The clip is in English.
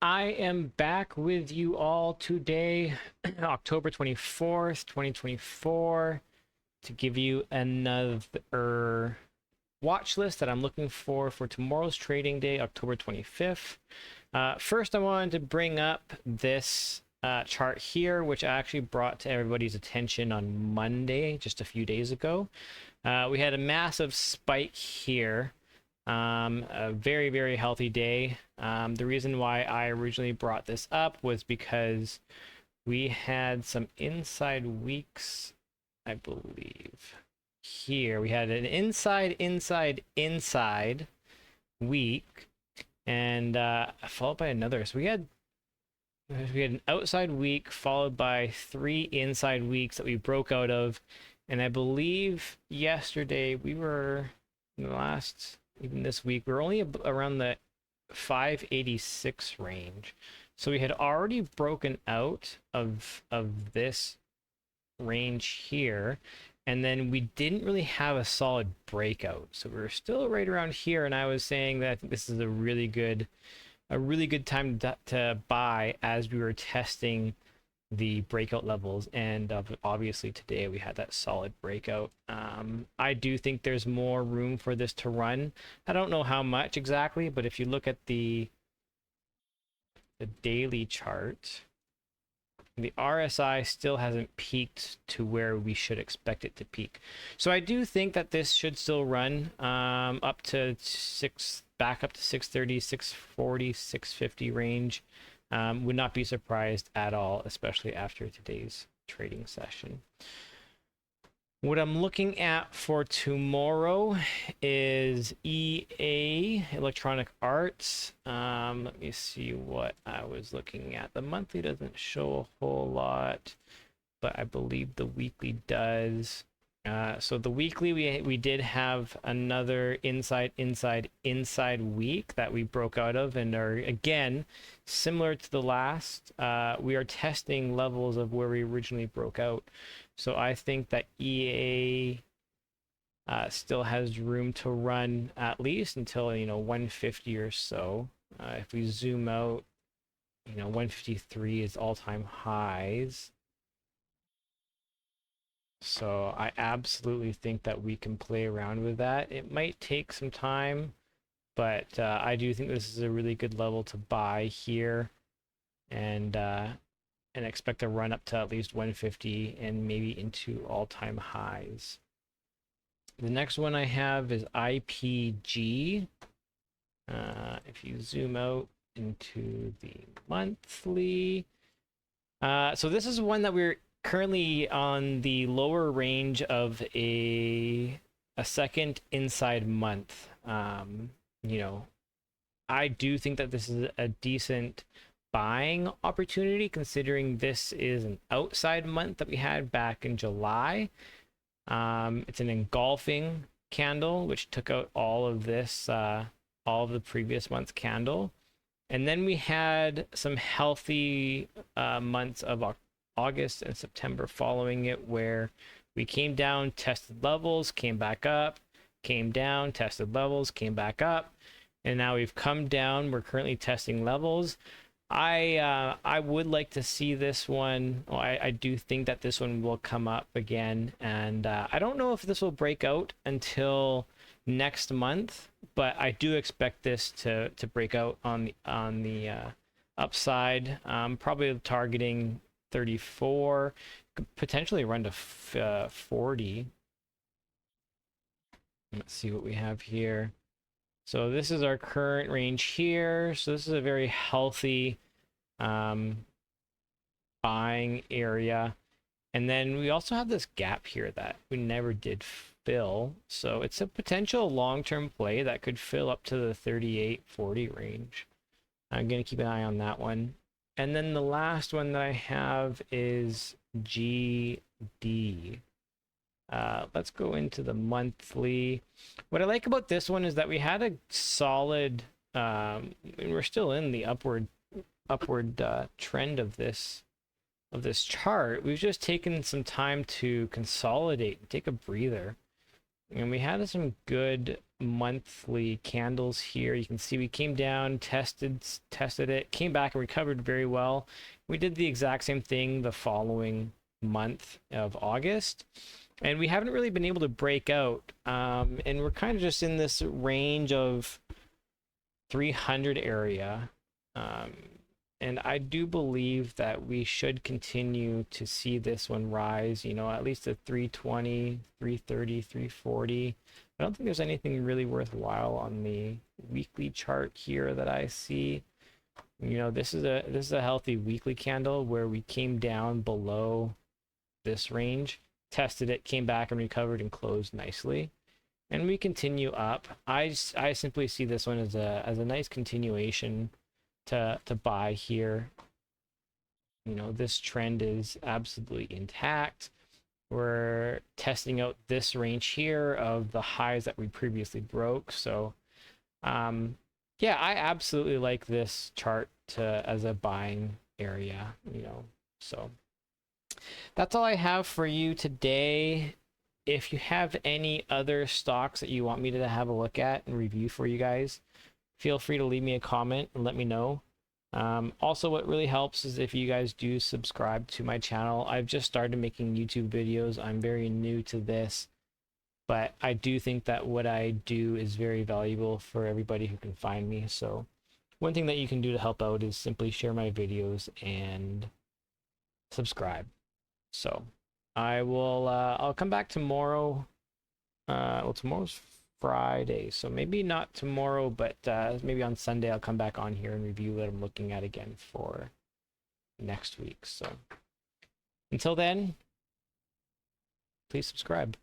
I am back with you all today, October 24th, 2024, to give you another watch list that I'm looking for tomorrow's trading day, October 25th. First, I wanted to bring up this chart here, which I actually brought to everybody's attention on Monday, just a few days ago. We had a massive spike here. A very, very healthy day. The reason why I originally brought this up was because we had some inside weeks, I believe. Here we had an inside week, and followed by another. So we had an outside week followed by 3 inside weeks that we broke out of, and I believe yesterday we were in the last. Even this week, we're only around the 586 range. So we had already broken out of this range here, and then we didn't really have a solid breakout. So we were still right around here, and I was saying that I think this is a really good time to buy as we were testing the breakout levels, and obviously today we had that solid breakout. I do think there's more room for this to run. I don't know how much exactly, but if you look at the daily chart, the RSI still hasn't peaked to where we should expect it to peak. So I do think that this should still run up to back up to 630, 640, 650 range. Would not be surprised at all, especially after today's trading session. What I'm looking at for tomorrow is EA, Electronic Arts. Let me see what I was looking at. The monthly doesn't show a whole lot, but I believe the weekly does. So the weekly, we did have another inside week that we broke out of, and are again similar to the last. We are testing levels of where we originally broke out. So I think that EA still has room to run at least until 150 or so. If we zoom out, 153 is all-time highs. So I absolutely think that we can play around with that. It might take some time, but I do think this is a really good level to buy here, and expect a run up to at least 150 and maybe into all-time highs. The next one I have is IPG. If you zoom out into the monthly, so this is one that we're currently on the lower range of a second inside month. I do think that this is a decent buying opportunity, considering this is an outside month that we had back in July. It's an engulfing candle, which took out all of this, all of the previous month's candle. And then we had some healthy months of August and September following it, where we came down, tested levels, came back up, came down, tested levels, came back up, and now we've come down. We're currently testing levels. I would like to see this one. Well, I do think that this one will come up again, and I don't know if this will break out until next month, but I do expect this to break out on the upside. Probably targeting 34, could potentially run to 40. Let's see what we have here. So this is our current range here. So this is a very healthy buying area. And then we also have this gap here that we never did fill. So it's a potential long-term play that could fill up to the 38-40 range. I'm going to keep an eye on that one. And then the last one that I have is GD. Let's go into the monthly. What I like about this one is that we had a solid, and we're still in the upward trend of this chart. We've just taken some time to consolidate and take a breather, and we had some good monthly candles here. You can see we came down, tested it, came back and recovered very well. We did the exact same thing the following month of August, and we haven't really been able to break out. And we're kind of just in this range of 300 area. And I do believe that we should continue to see this one rise, you know, at least to 320, 330, 340. I don't think there's anything really worthwhile on the weekly chart here that I see. You know, this is a healthy weekly candle where we came down below this range, tested it, came back and recovered and closed nicely. And we continue up. I simply see this one as a nice continuation to buy here. You know, this trend is absolutely intact. We're testing out this range here of the highs that we previously broke. So yeah, I absolutely like this chart as a buying area, you know. So that's all I have for you today. If you have any other stocks that you want me to have a look at and review for you guys, feel free to leave me a comment and let me know. Also, what really helps is if you guys do subscribe to my channel. I've just started making YouTube videos. I'm very new to this, but I do think that what I do is very valuable for everybody who can find me. So one thing that you can do to help out is simply share my videos and subscribe. So I will I'll come back tomorrow. Well, tomorrow's Friday, so maybe not tomorrow, but maybe on Sunday I'll come back on here and review what I'm looking at again for next week. So until then, please subscribe.